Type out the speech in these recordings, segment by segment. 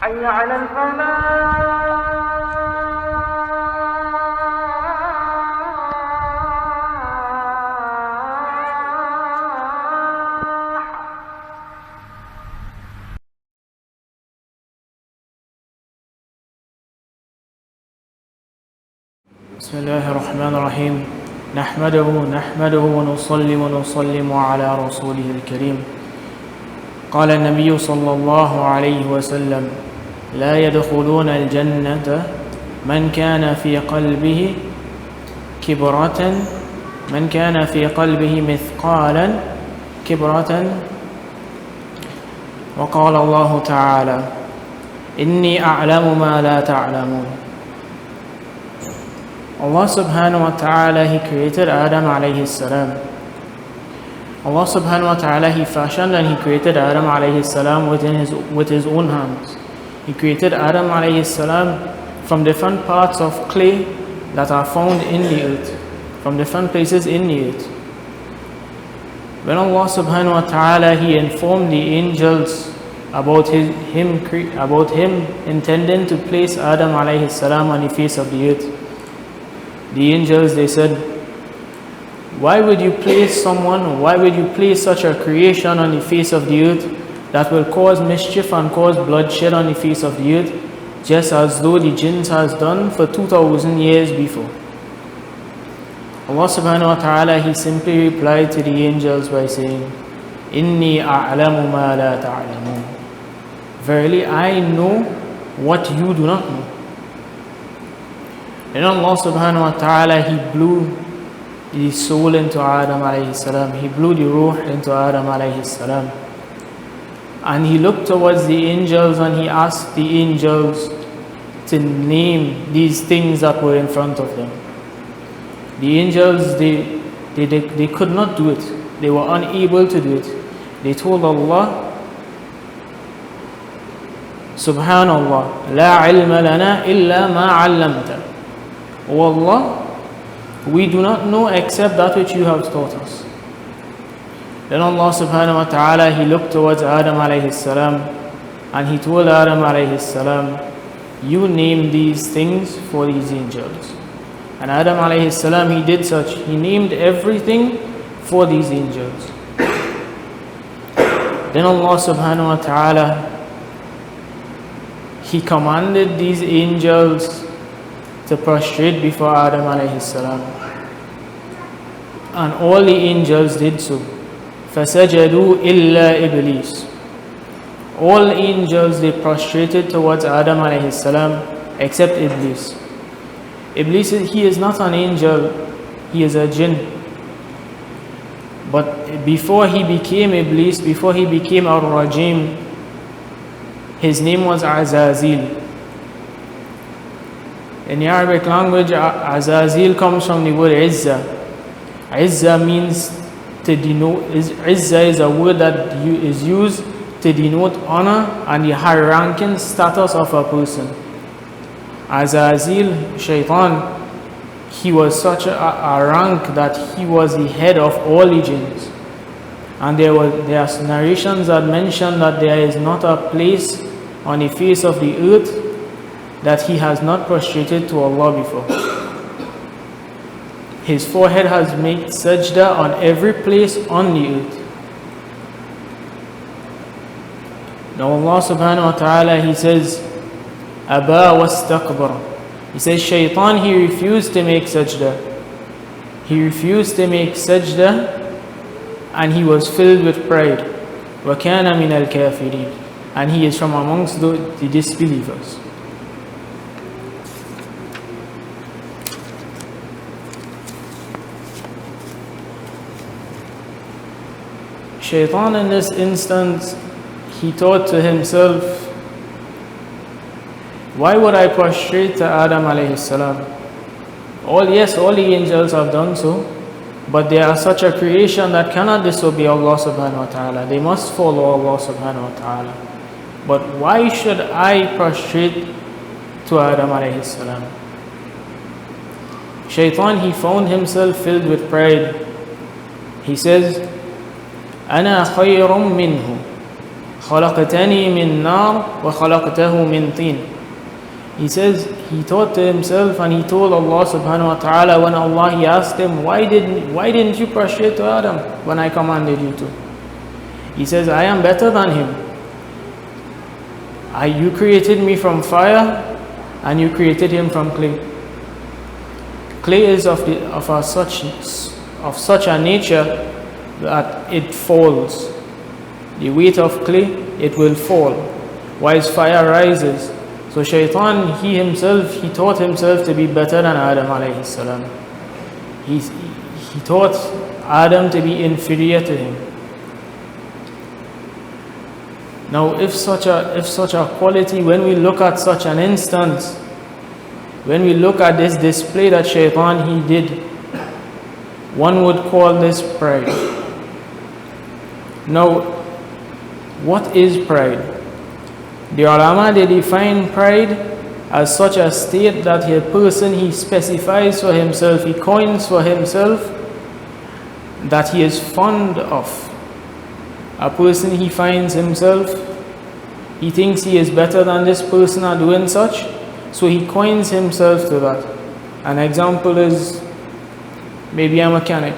حي على الفلاح. بسم الله الرحمن الرحيم نحمده ونسلم على رسوله الكريم. قال النبي صلى الله عليه وسلم: لا يدخلون الجنة من كان في قلبه كبرة مثقالا كبرة. وقال الله تعالى: إني أعلم ما لا تعلمون. Allah subhanahu wa ta'ala, He created Adam alayhi salam. Allah subhanahu wa ta'ala, He fashioned and He created Adam alayhi salam with his own hands. He created Adam alayhi salam from different parts of clay that are found in the earth, from different places in the earth. When Allah subhanahu wa ta'ala, He informed the angels about him intending to place Adam alayhi salam on the face of the earth, the angels, they said, why would you place such a creation on the face of the earth that will cause mischief and cause bloodshed on the face of the earth, just as though the jinns has done for 2,000 years before? Allah subhanahu wa ta'ala, He simply replied to the angels by saying, Inni a'lamu ma la ta'lamun. Verily, I know what you do not know. And Allah subhanahu wa ta'ala, He blew the soul into Adam alayhi salam. He blew the ruh into Adam alayhi salam. And He looked towards the angels and He asked the angels to name these things that were in front of them. The angels, they could not do it. They were unable to do it. They told Allah, Subhanallah, La ilma lana illa ma 'allamta. O Allah, we do not know except that which you have taught us. Then Allah subhanahu wa ta'ala, He looked towards Adam alayhi salam and He told Adam alayhi salam, you name these things for these angels. And Adam alayhi salam, he did such. He named everything for these angels. Then Allah subhanahu wa ta'ala, He commanded these angels to prostrate before Adam alayhi salam. And all the angels did so. فَسَجَدُوا إِلَّا إِبْلِيسِ. All angels, they prostrated towards Adam alayhi salam except Iblis. Iblis, he is not an angel, he is a jinn. But before he became Iblis, before he became Ar-Rajim, his name was Azazil. In the Arabic language, Azazil comes from the word Izzah. Izzah means to denote, Izzah is a word that is used to denote honor and the high ranking status of a person. Azazil, Shaitan, he was such a rank that he was the head of all the jinns. And there are narrations that mention that there is not a place on the face of the earth that he has not prostrated to Allah before. His forehead has made sajda on every place on the earth. Now Allah subhanahu wa ta'ala, He says, Aba wastakbar. He says, Shaitan, he refused to make sajda. He refused to make sajda and he was filled with pride. وَكَانَ مِنَ الْكَافِرِينَ. And he is from amongst the disbelievers. Shaitan in this instance, he thought to himself, why would I prostrate to Adam alayhi salam? All the angels have done so, but they are such a creation that cannot disobey Allah subhanahu wa ta'ala. They must follow Allah subhanahu wa ta'ala. But why should I prostrate to Adam alayhi salam? Shaitan, he found himself filled with pride. He says, أَنَا خَيْرٌ مِّنْهُ خلقتني من نار وخلقته من طين. He says he thought to himself and he told Allah subhanahu wa ta'ala when he asked him, why didn't you prostrate to Adam when I commanded you to? He says, I am better than him. You created me from fire and you created him from clay. Clay is of such a nature that it falls. The weight of clay, it will fall, whilst fire rises. So Shaitan, he thought himself to be better than Adam alayhi salam. He thought Adam to be inferior to him. Now, if such a quality, when we look at such an instance, when we look at this display that Shaitan he did, one would call this pride. Now, what is pride? The ulama, they define pride as such a state that a person he specifies for himself, he coins for himself that he is fond of. A person he finds himself, he thinks he is better than this person at doing such, so he coins himself to that. An example is maybe a mechanic.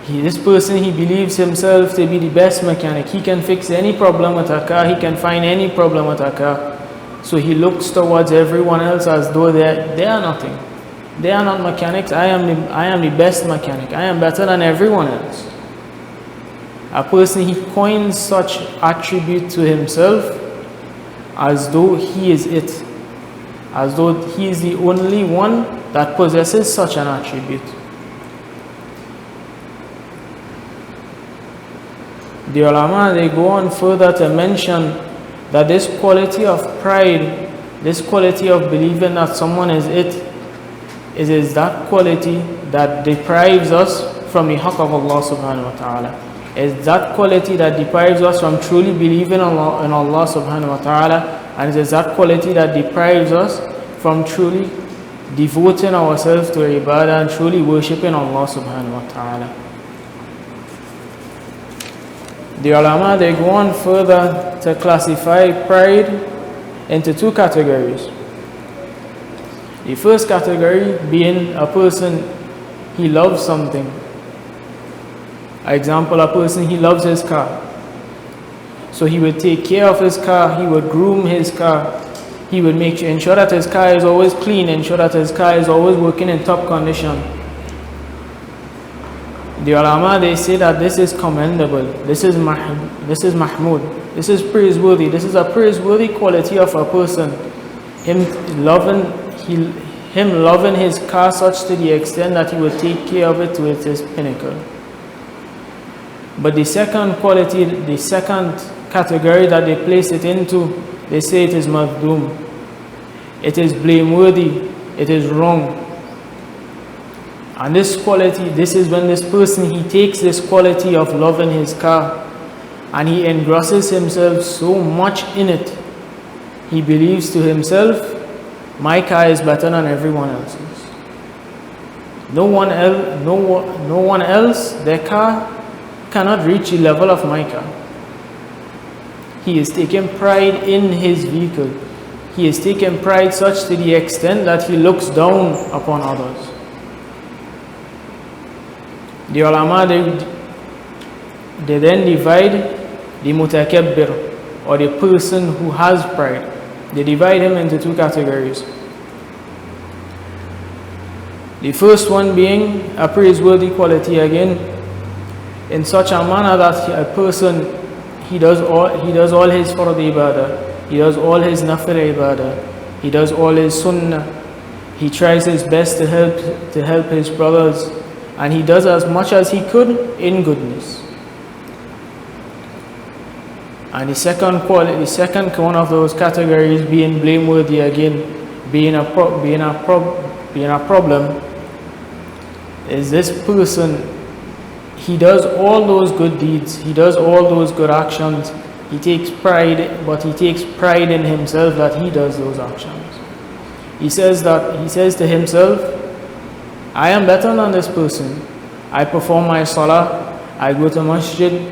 This person, he believes himself to be the best mechanic. He can fix any problem with a car, he can find any problem with a car. So he looks towards everyone else as though they are nothing. They are not mechanics. I am the best mechanic. I am better than everyone else. A person, he coins such attribute to himself as though he is it, as though he is the only one that possesses such an attribute. The ulama, they go on further to mention that this quality of pride, this quality of believing that someone is it is that quality that deprives us from the haqq of Allah subhanahu wa ta'ala. It's that quality that deprives us from truly believing in Allah subhanahu wa ta'ala, and it is that quality that deprives us from truly devoting ourselves to ibadah and truly worshipping Allah subhanahu wa ta'ala. The ulama, they go on further to classify pride into two categories. The first category being a person, he loves something. Example, a person, he loves his car. So he would take care of his car, he would groom his car, he would ensure that his car is always clean, ensure that his car is always working in top condition. The ulama, they say that this is commendable, this is mahmud, this is praiseworthy, this is a praiseworthy quality of a person. Him loving his car such to the extent that he would take care of it to its pinnacle. But the second quality, the second category that they place it into, they say it is madhum. It is blameworthy, it is wrong. And this quality, this is when this person, he takes this quality of loving his car and he engrosses himself so much in it. He believes to himself, my car is better than everyone else's. No one else, their car cannot reach the level of my car. He is taking pride in his vehicle. He is taking pride such to the extent that he looks down upon others. The ulama, they then divide the mutakabbir, or the person who has pride. They divide him into two categories. The first one being a praiseworthy quality again, in such a manner that a person, he does all his fard ibadah, he does all his nafil ibadah, he does all his sunnah, he tries his best to help his brothers, and he does as much as he could in goodness. And the second one of those categories being blameworthy again, being a problem, is this person, he does all those good deeds, he does all those good actions, he takes pride, but he takes pride in himself that he does those actions. He says to himself, I am better than this person. I perform my salah, I go to masjid,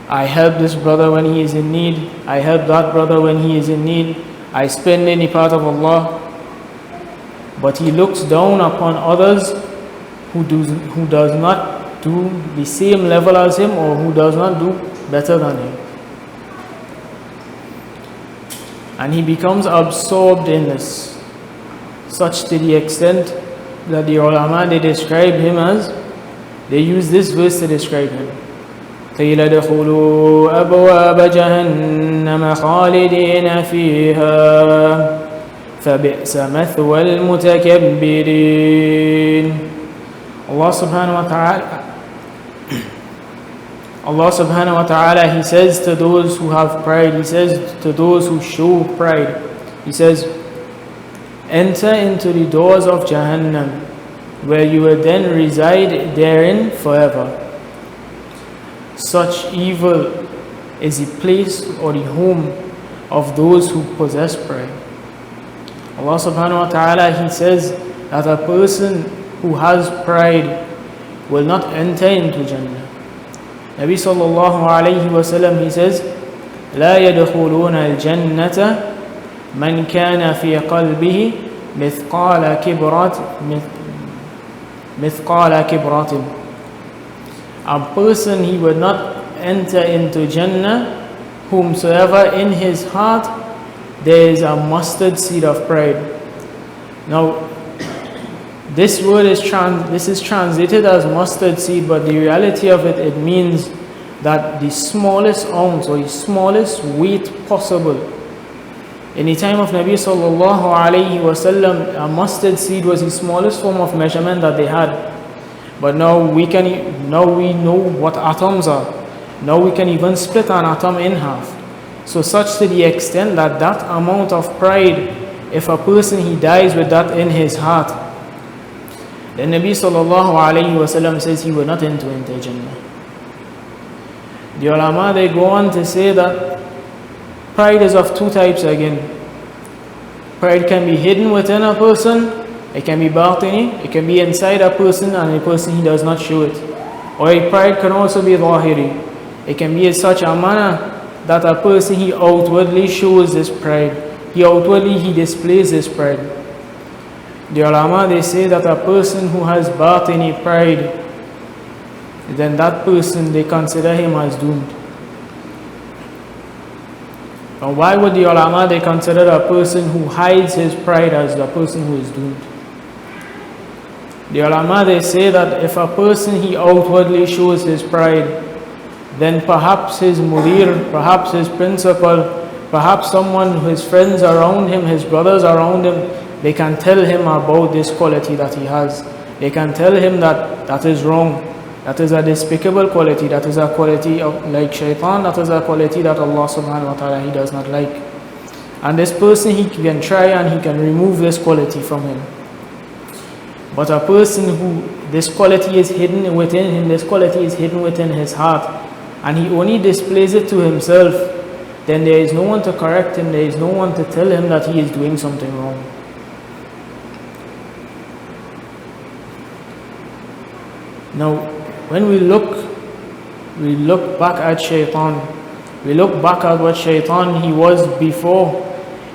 I help this brother when he is in need. I help that brother when he is in need. I spend any part of Allah. But he looks down upon others who does not do the same level as him, or who does not do better than him. And he becomes absorbed in this, such to the extent that the ulama, they describe him as, they use this verse to describe him. قِيلَ دَخُلُوا أَبْوَابَ جَهَنَّمَ خَالِدِينَ فِيهَا فَبِئْسَ مَثْوَى الْمُتَكَبِّرِينَ. Allah subhanahu wa ta'ala, he says to those who have pride, he says to those who show pride, he says, enter into the doors of Jahannam, where you will then reside therein forever. Such evil is the place or the home of those who possess pride. Allah subhanahu wa ta'ala, he says that a person who has pride will not enter into Jannah. Nabi sallallahu alayhi wa sallam, he says, لا يدخلون الجنة من كان في قلبه مثقال كبرات. A person, he will not enter into Jannah whomsoever in his heart there is a mustard seed of pride. Now, this word is translated as mustard seed, but the reality of it, it means that the smallest ounce or the smallest weight possible. In the time of Nabi sallallahu alayhi wa sallam, a mustard seed was the smallest form of measurement that they had. But now we know what atoms are. Now we can even split an atom in half. So such to the extent that that amount of pride, if a person, he dies with that in his heart, then Nabi sallallahu alayhi wa sallam says he will not enter into Jannah. The ulama, they go on to say that pride is of two types again. Pride can be hidden within a person, it can be batini, it can be inside a person and a person, he does not show it. Or a pride can also be zahiri. It can be in such a manner that a person, he outwardly shows this pride. He displays this pride. The ulama, they say that a person who has batini pride, then that person, they consider him as doomed. Now why would the ulama, they consider a person who hides his pride as the person who is doomed? The ulama, they say that if a person, he outwardly shows his pride, then perhaps his mudir, perhaps his principal, perhaps someone, his friends around him, his brothers around him, they can tell him about this quality that he has. They can tell him that that is wrong, that is a despicable quality, that is a quality of like shaitan, that is a quality that Allah subhanahu wa ta'ala, he does not like. And this person, he can try and he can remove this quality from him. But a person who this quality is hidden within him, this quality is hidden within his heart, and he only displays it to himself, then there is no one to correct him, there is no one to tell him that he is doing something wrong. Now, when we look back at shaitan, we look back at what shaitan he was before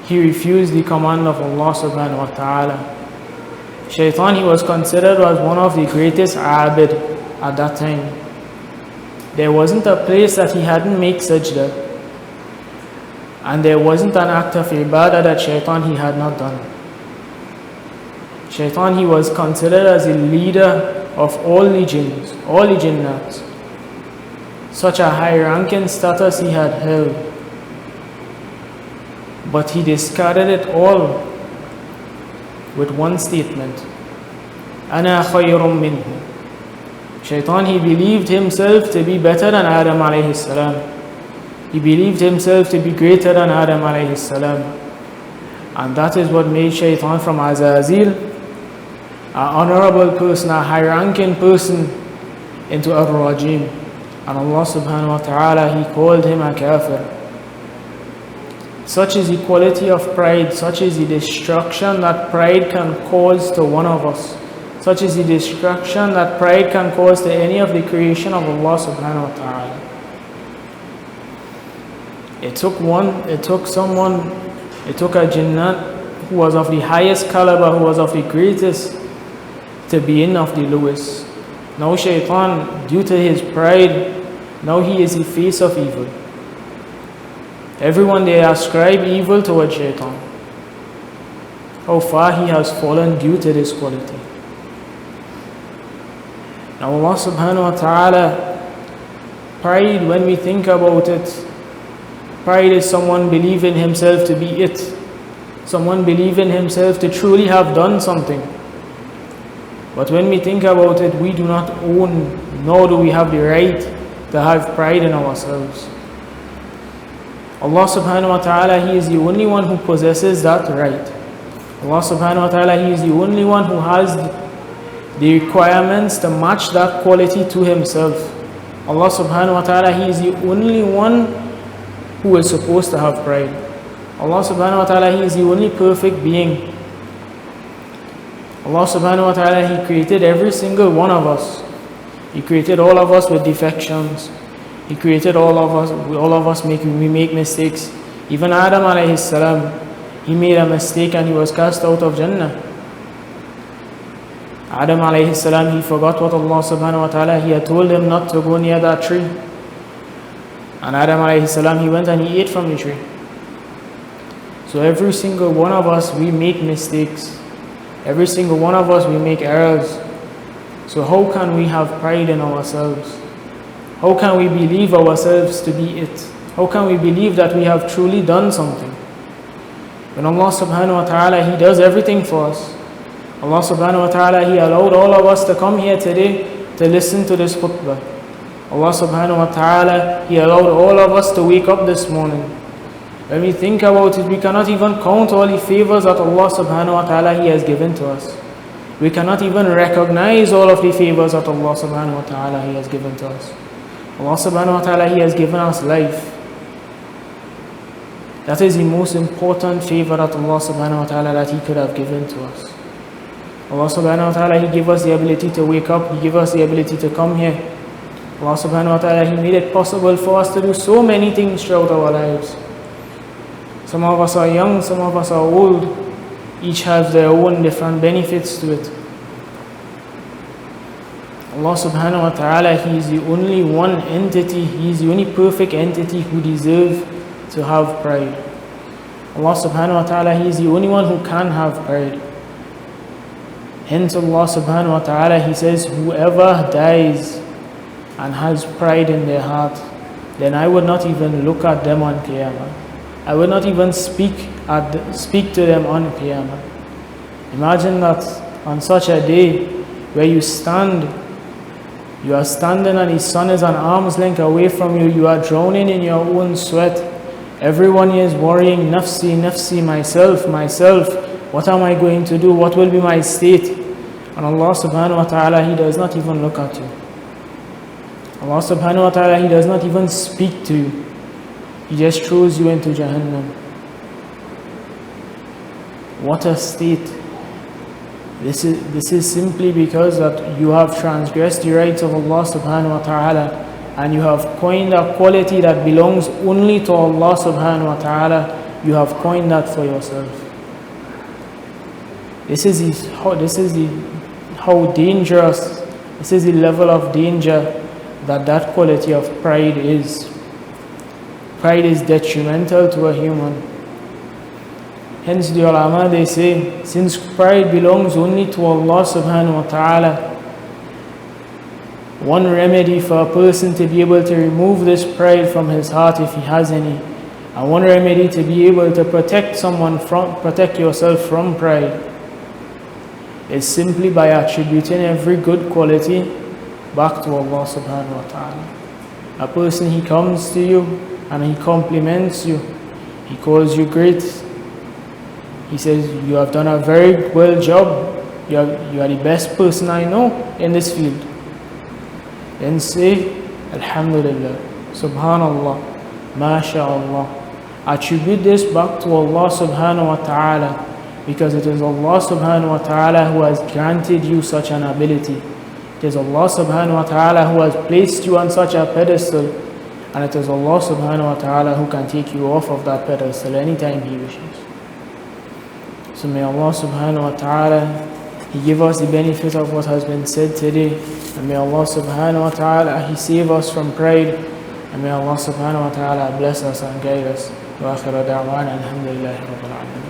he refused the command of Allah subhanahu wa ta'ala. Shaitan, he was considered as one of the greatest abid at that time. There wasn't a place that he hadn't made sajda, and there wasn't an act of ibadah that shaitan he had not done. Shaitan, he was considered as a leader of all the jinns, all the jinnats. Such a high ranking status he had held. But he discarded it all with one statement: Ana khayrun minhu. Shaitan, he believed himself to be better than Adam alayhi salam. He believed himself to be greater than Adam alayhi salam. And that is what made shaitan from Azazil, an honorable person, a high-ranking person, into a rajim. And Allah subhanahu wa ta'ala, he called him a kafir. Such is the quality of pride, such is the destruction that pride can cause to one of us. Such is the destruction that pride can cause to any of the creation of Allah subhanahu wa ta'ala. It took a jinnat who was of the highest caliber, who was of the greatest, to be in of the lowest. Now shaitan, due to his pride, now he is the face of evil. Everyone, they ascribe evil towards shaitan. How far he has fallen due to this quality. Now Allah subhanahu wa ta'ala, pride, when we think about it, pride is someone believing himself to be it. Someone believing himself to truly have done something. But when we think about it, we do not own, nor do we have the right to have pride in ourselves. Allah subhanahu wa ta'ala, He is the only one who possesses that right. Allah subhanahu wa ta'ala, He is the only one who has the requirements to match that quality to Himself. Allah subhanahu wa ta'ala, He is the only one who is supposed to have pride. Allah subhanahu wa ta'ala, He is the only perfect being. Allah subhanahu wa ta'ala, He created every single one of us. He created all of us with defections. He created all of us we make mistakes. Even Adam alayhi salam, he made a mistake and he was cast out of Jannah. Adam alayhi salam, he forgot what Allah subhanahu wa ta'ala, He had told him not to go near that tree. And Adam alayhi salam, he went and he ate from the tree. So every single one of us, we make mistakes. Every single one of us, we make errors. So how can we have pride in ourselves? How can we believe ourselves to be it? How can we believe that we have truly done something? When Allah subhanahu wa ta'ala, He does everything for us. Allah subhanahu wa ta'ala, He allowed all of us to come here today to listen to this khutbah. Allah subhanahu wa ta'ala, He allowed all of us to wake up this morning. When we think about it, we cannot even count all the favors that Allah subhanahu wa ta'ala, He has given to us. We cannot even recognize all of the favors that Allah subhanahu wa ta'ala, He has given to us. Allah subhanahu wa ta'ala, He has given us life. That is the most important favor that Allah subhanahu wa ta'ala, that He could have given to us. Allah subhanahu wa ta'ala, He gave us the ability to wake up. He gave us the ability to come here. Allah subhanahu wa ta'ala, He made it possible for us to do so many things throughout our lives. Some of us are young, some of us are old. Each has their own different benefits to it. Allah subhanahu wa ta'ala, He is the only one entity, He is the only perfect entity who deserves to have pride. Allah subhanahu wa ta'ala, He is the only one who can have pride. Hence Allah subhanahu wa ta'ala, He says, whoever dies and has pride in their heart, then I would not even look at them on Qiyamah. I would not even speak to them on Qiyamah. Imagine that on such a day where you are standing and the sun is an arm's length away from you, you are drowning in your own sweat. Everyone is worrying, nafsi, nafsi, myself, what am I going to do? What will be my state? And Allah subhanahu wa ta'ala, He does not even look at you. Allah subhanahu wa ta'ala, He does not even speak to you. He just throws you into Jahannam. What a state. This is simply because that you have transgressed the rights of Allah subhanahu wa ta'ala, and you have coined a quality that belongs only to Allah subhanahu wa ta'ala. You have coined that for yourself. This is how dangerous, this is the level of danger that quality of pride is. Pride is detrimental to a human. Hence the ulama, they say, since pride belongs only to Allah subhanahu wa ta'ala, one remedy for a person to be able to remove this pride from his heart, if he has any, and one remedy to be able to protect yourself from pride, is simply by attributing every good quality back to Allah subhanahu wa ta'ala. A person, he comes to you and he compliments you, he calls you great, he says you have done a very well job, you are the best person I know in this field. Then say Alhamdulillah, Subhanallah, MashaAllah. Attribute this back to Allah subhanahu wa ta'ala, because it is Allah subhanahu wa ta'ala who has granted you such an ability. It is Allah subhanahu wa ta'ala who has placed you on such a pedestal, And it is Allah subhanahu wa ta'ala who can take you off of that pedestal anytime He wishes. So may Allah subhanahu wa ta'ala He give us the benefit of what has been said today. And may Allah subhanahu wa ta'ala He save us from pride. And may Allah subhanahu wa ta'ala bless us and guide us. Wa akhiru da'wana alhamdulillahi rabbil alamin.